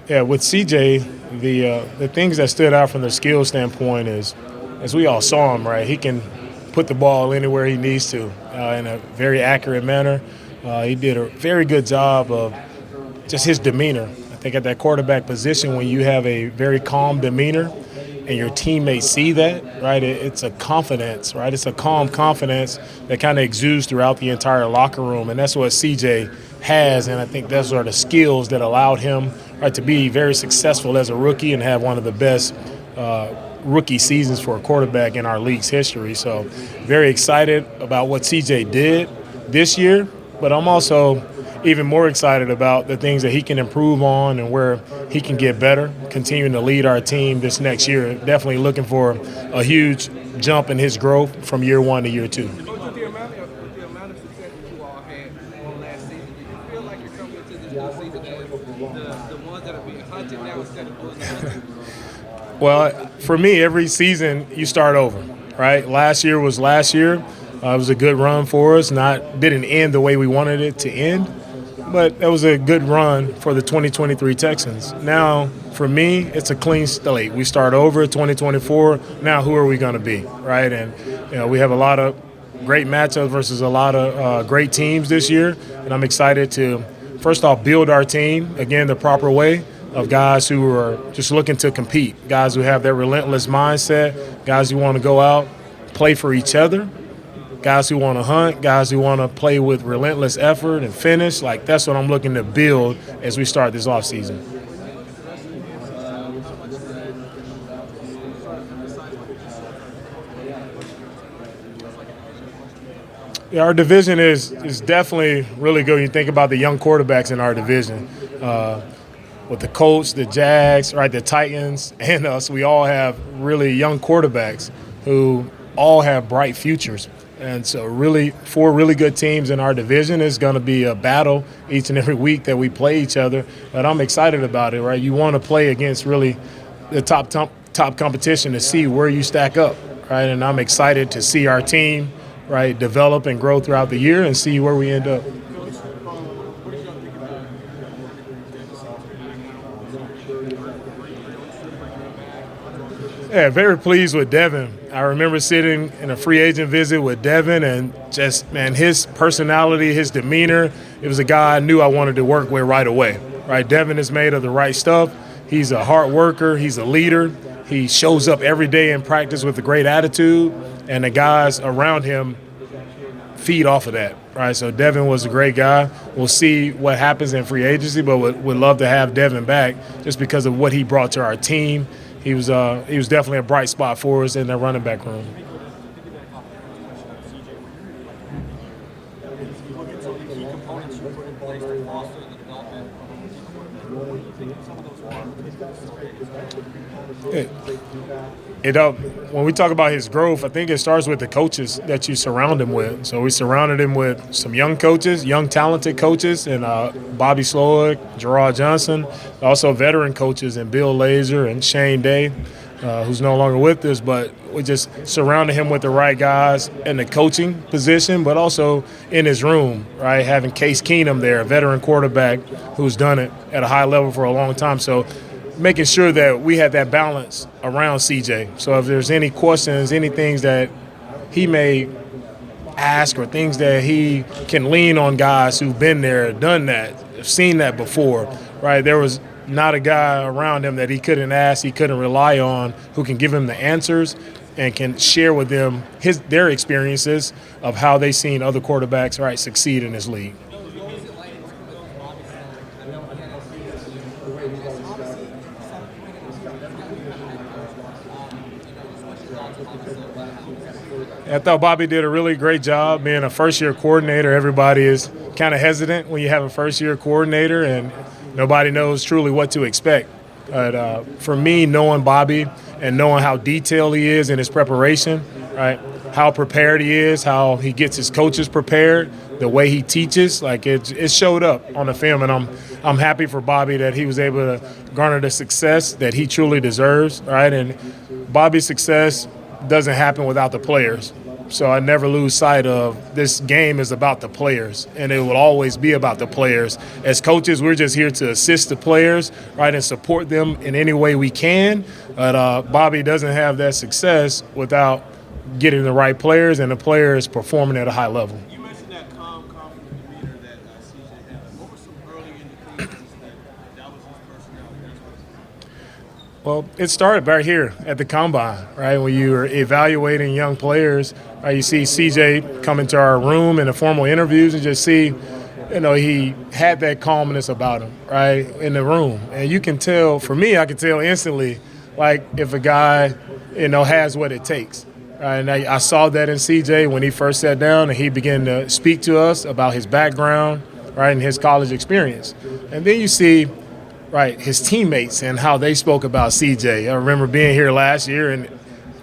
Yeah, with CJ, the things that stood out from the skill standpoint is, as we all saw him, right, he can put the ball anywhere he needs to in a very accurate manner. He did a very good job of just his demeanor. I think at that quarterback position, when you have a very calm demeanor and your teammates see that, right, it's a confidence, right? It's a calm confidence that kind of exudes throughout the entire locker room, and that's what CJ has, and I think those are the skills that allowed him, right, to be very successful as a rookie and have one of the best rookie seasons for a quarterback in our league's history. So very excited about what CJ did this year, but I'm also even more excited about the things that he can improve on and where he can get better, continuing to lead our team this next year. Definitely looking for a huge jump in his growth from year one to year two. With the amount of success that you all had on last season, do you feel like you're coming into this new season as the ones that are being hunted now instead of those hunted? Well, for me, every season you start over, right? Last year was last year. It was a good run for us. Didn't end the way we wanted it to end, but that was a good run for the 2023 Texans. Now, for me, it's a clean slate. We start over 2024. Now, who are we going to be, right? And we have a lot of great matchups versus a lot of great teams this year, and I'm excited to, first off, build our team, again, the proper way, of guys who are just looking to compete, guys who have that relentless mindset, guys who want to go out, play for each other, guys who want to hunt, guys who want to play with relentless effort and finish. Like, that's what I'm looking to build as we start this offseason. Yeah, our division is definitely really good when you think about the young quarterbacks in our division. With the Colts, the Jags, right, the Titans, and us, we all have really young quarterbacks who all have bright futures. And so really, 4 really good teams in our division is going to be a battle each and every week that we play each other. But I'm excited about it, right? You want to play against really the top competition to see where you stack up, right? And I'm excited to see our team, right, develop and grow throughout the year and see where we end up. Yeah, very pleased with Devin. I remember sitting in a free agent visit with Devin and just, man, his personality, his demeanor, it was a guy I knew I wanted to work with right away. Right? Devin is made of the right stuff. He's a hard worker. He's a leader. He shows up every day in practice with a great attitude, and the guys around him feed off of that. Right? So Devin was a great guy. We'll see what happens in free agency, but would love to have Devin back just because of what he brought to our team. He was definitely a bright spot for us in the running back room. When we talk about his growth, I think it starts with the coaches that you surround him with. So we surrounded him with some young coaches, young talented coaches, and Bobby Slowik, Jerrod Johnson, also veteran coaches, and Bill Lazor and Shane Day, who's no longer with us. But we just surrounded him with the right guys in the coaching position, but also in his room, right? Having Case Keenum there, a veteran quarterback who's done it at a high level for a long time. So making sure that we had that balance around CJ. So if there's any questions, any things that he may ask or things that he can lean on guys who've been there, done that, seen that before, right? There was not a guy around him that he couldn't ask, he couldn't rely on, who can give him the answers and can share with them their experiences of how they've seen other quarterbacks, right, succeed in this league. I thought Bobby did a really great job being a first-year coordinator. Everybody is kind of hesitant when you have a first-year coordinator, and nobody knows truly what to expect. But for me, knowing Bobby and knowing how detailed he is in his preparation, right, how prepared he is, how he gets his coaches prepared, the way he teaches, like it showed up on the film, and I'm happy for Bobby that he was able to garner the success that he truly deserves, right? And Bobby's success doesn't happen without the players. So I never lose sight of this game is about the players, and it will always be about the players. As coaches, we're just here to assist the players, right, and support them in any way we can. But Bobby doesn't have that success without getting the right players and the players performing at a high level. You mentioned that confident demeanor that CJ had. What were some early indications that was his personality? Well, it started right here at the Combine, right? When you were evaluating young players, you see CJ come into our room in the formal interviews and just see, he had that calmness about him, right, in the room. And you can tell, for me, I can tell instantly, like, if a guy, has what it takes. Right? And I saw that in CJ when he first sat down and he began to speak to us about his background, right, and his college experience. And then you see, right, his teammates and how they spoke about CJ. I remember being here last year, and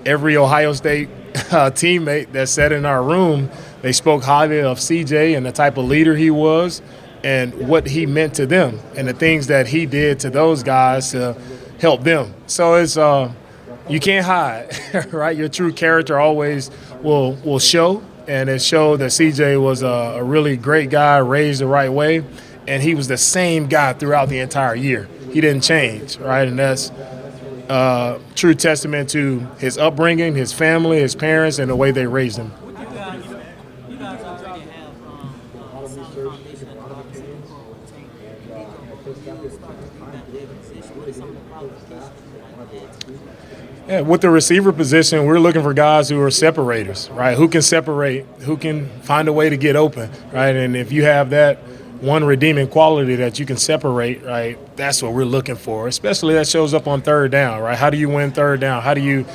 every Ohio State teammate that sat in our room, they spoke highly of CJ and the type of leader he was and what he meant to them and the things that he did to those guys to help them. So it's you can't hide, right? Your true character always will show, and it showed that CJ was a really great guy, raised the right way. And he was the same guy throughout the entire year. He didn't change, right? And that's true testament to his upbringing, his family, his parents, and the way they raised him. You guys already have some foundation at the obviously What are some of the qualifications Yeah, with the receiver position, we're looking for guys who are separators, right? Who can separate, who can find a way to get open, right? And if you have that one redeeming quality that you can separate, right, that's what we're looking for, especially that shows up on third down, right? How do you win third down? How do you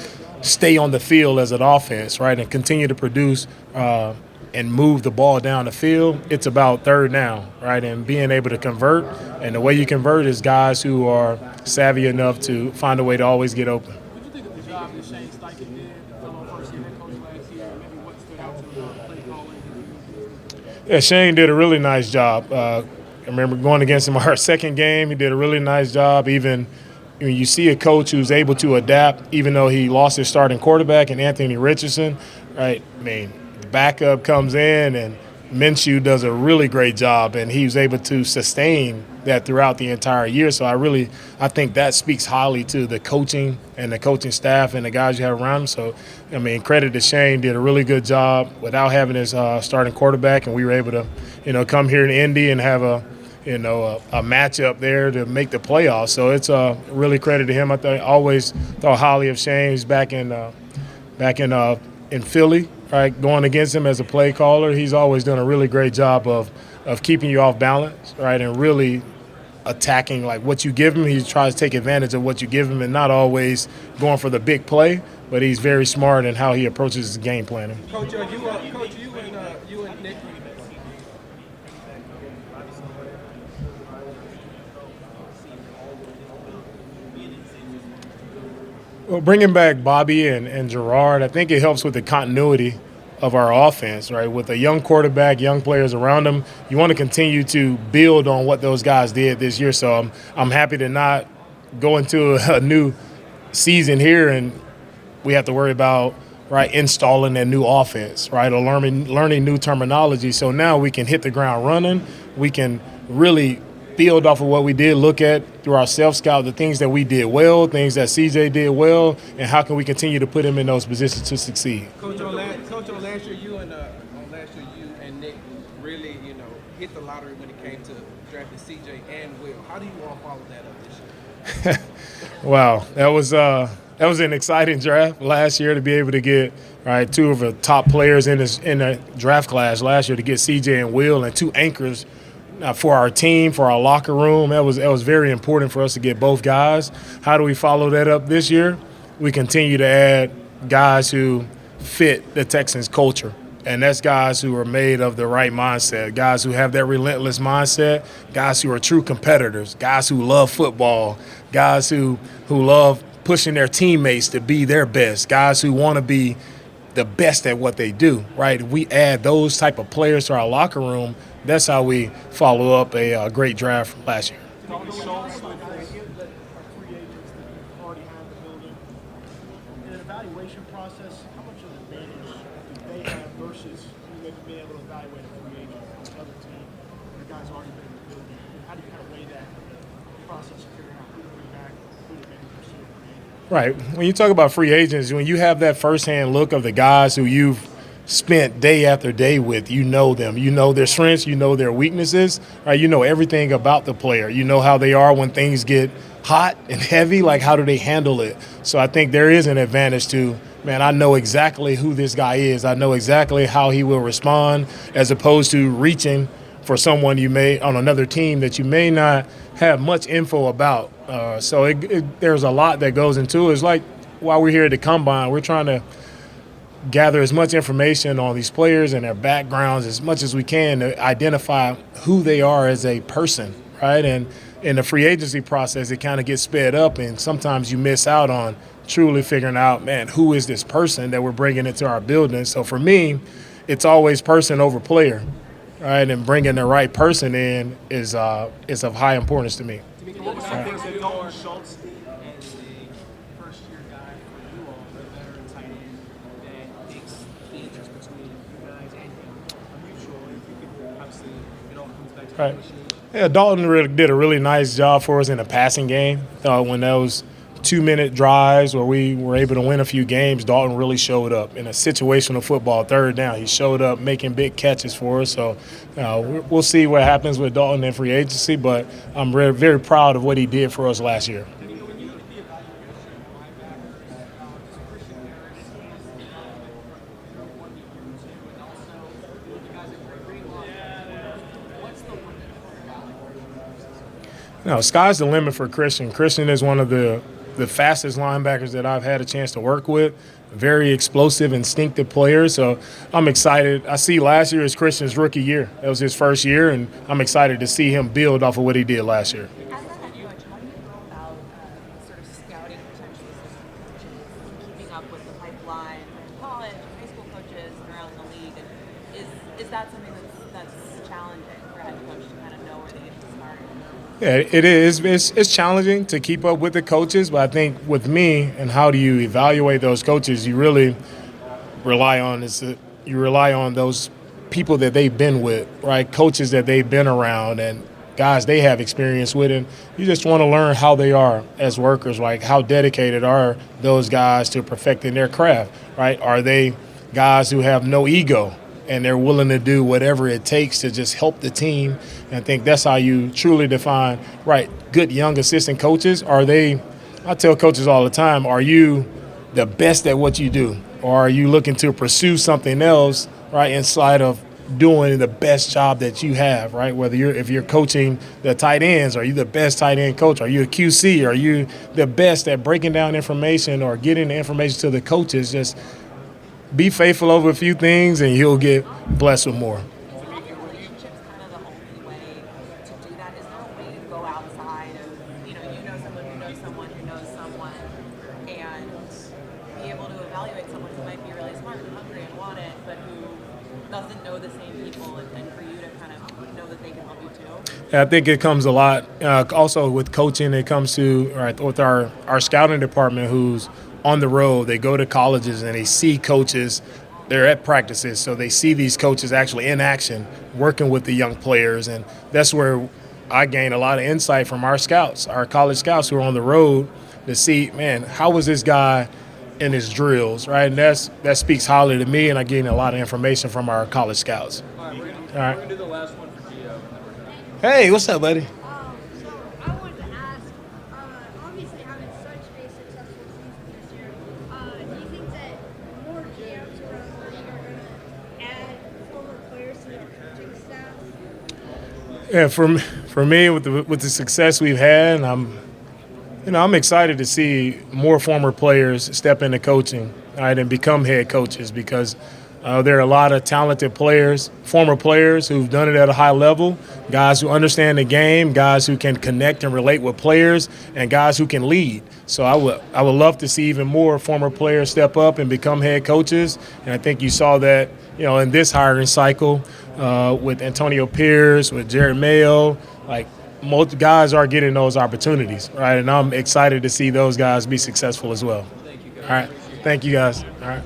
stay on the field as an offense, right, and continue to produce and move the ball down the field? It's about third down, right, and being able to convert. And the way you convert is guys who are savvy enough to find a way to always get open. What do you think of the job that Steichen did, fellow first-year head coach last year? Maybe what stood out to the play calling? Yeah, Shane did a really nice job. I remember going against him our second game. He did a really nice job. Even when you see a coach who's able to adapt, even though he lost his starting quarterback and Anthony Richardson, right? I mean, the backup comes in and Minshew does a really great job, and he was able to sustain that throughout the entire year. So I think that speaks highly to the coaching and the coaching staff and the guys you have around him. So, I mean, credit to Shane, did a really good job without having his starting quarterback, and we were able to, come here in Indy and have a matchup there to make the playoffs. So it's really credit to him. I always thought highly of Shane. He's back in Philly, right, going against him as a play caller. He's always done a really great job of keeping you off balance, right, and really attacking like what you give him. He tries to take advantage of what you give him and not always going for the big play, but he's very smart in how he approaches his game planning. Coach, you and Nick. Well, bringing back Bobby and Jerrod, I think it helps with the continuity of our offense, right? With a young quarterback, young players around them, you want to continue to build on what those guys did this year. So I'm happy to not go into a new season here and we have to worry about, right, installing a new offense, right, or learning new terminology. So now we can hit the ground running. We can really build off of what we did, look at through our self-scout the things that we did well, things that CJ did well, and how can we continue to put him in those positions to succeed. Coach, on last year, you and Nick really, hit the lottery when it came to drafting CJ and Will. How do you all follow that up this year? Wow, that was an exciting draft last year to be able to get, right, two of the top players in the draft class last year, to get CJ and Will and two anchors for our team, for our locker room. That was very important for us to get both guys. How do we follow that up this year? We continue to add guys who fit the Texans culture, and that's guys who are made of the right mindset, guys who have that relentless mindset, guys who are true competitors, guys who love football, guys who love pushing their teammates to be their best, guys who want to be the best at what they do, right? If we add those type of players to our locker room, that's how we follow up a great draft from last year. Dalton Schultz, the guys that are free agents that you already have in the building. In an evaluation process, how much of an advantage do they have versus you being able to evaluate a free agent on another team where the guy's already been in the building? How do you kind of weigh that process of figuring out who to bring back, who to maybe pursue a free agent? Right. When you talk about free agents, when you have that firsthand look of the guys who you've spent day after day with, you know them. You know their strengths, you know their weaknesses, right? You know everything about the player. You know how they are when things get hot and heavy, like how do they handle it? So I think there is an advantage to, man, I know exactly who this guy is. I know exactly how he will respond, as opposed to reaching for someone you may on another team that you may not have much info about. So there's a lot that goes into it. It's like while we're here at the Combine, we're trying to gather as much information on these players and their backgrounds as much as we can to identify who they are as a person, right? And in the free agency process, it kind of gets sped up, and sometimes you miss out on truly figuring out, man, who is this person that we're bringing into our building? So for me, it's always person over player, right? And bringing the right person in is of high importance to me. What was some things that Dalton Schultz as a first-year guy for you all, the veteran tight end, that makes the interest between you guys and him mutual? If you could, obviously, it all comes back to Right. the machine. Yeah, Dalton really did a really nice job for us in the passing game. When those 2-minute drives where we were able to win a few games, Dalton really showed up in a situational football third down. He showed up making big catches for us. So we'll see what happens with Dalton in free agency, but I'm very proud of what he did for us last year. No, sky's the limit for Christian. Christian is one of the fastest linebackers that I've had a chance to work with. Very explosive, instinctive player. So I'm excited. I see last year as Christian's rookie year. That was his first year, and I'm excited to see him build off of what he did last year. As a head coach, how do you go about sort of scouting potential assistant coaches, keeping up with the pipeline from college, high school coaches, and around the league? And is that something that's challenging for a head coach to kind of know where they get to start? Yeah, it is. It's challenging to keep up with the coaches, but I think with me and how do you evaluate those coaches, you really rely on those people that they've been with, right? Coaches that they've been around and guys they have experience with, and you just want to learn how they are as workers, like how dedicated are those guys to perfecting their craft, right? Are they guys who have no ego and they're willing to do whatever it takes to just help the team? And I think that's how you truly define, right, good young assistant coaches. I tell coaches all the time, are you the best at what you do? Or are you looking to pursue something else, right, inside of doing the best job that you have, right? If you're coaching the tight ends, are you the best tight end coach? Are you a QC? Are you the best at breaking down information or getting the information to the coaches? Just be faithful over a few things, and you'll get blessed with more. Relationships kind of the only way to do that? Is there a way to go outside of, you know someone who knows someone who knows someone, and be able to evaluate someone who might be really smart and hungry and want it, but who doesn't know the same people, and for you to kind of know that they can help you too? I think it comes a lot. Also with coaching, it comes to with our scouting department who's on the road. They go to colleges and they see coaches. They're at practices, so they see these coaches actually in action, working with the young players, and that's where I gain a lot of insight from our scouts, our college scouts who are on the road, to see, man, how was this guy in his drills, right? And that speaks highly to me, and I gain a lot of information from our college scouts. All right, we're right. going to do the last one for Gio. Hey, what's up, buddy? So I wanted to ask, obviously having such a successful season this year, do you think that more GMs around the league are going to add former players to their coaching staff? Yeah, for me, with the success we've had, I'm excited to see more former players step into coaching, right, and become head coaches, because There are a lot of talented players, former players who've done it at a high level, guys who understand the game, guys who can connect and relate with players, and guys who can lead. So I would love to see even more former players step up and become head coaches. And I think you saw that, in this hiring cycle with Antonio Pierce, with Jerrod Mayo. Like, most guys are getting those opportunities, right? And I'm excited to see those guys be successful as well. Thank you, guys. All right. Thank you, guys. All right.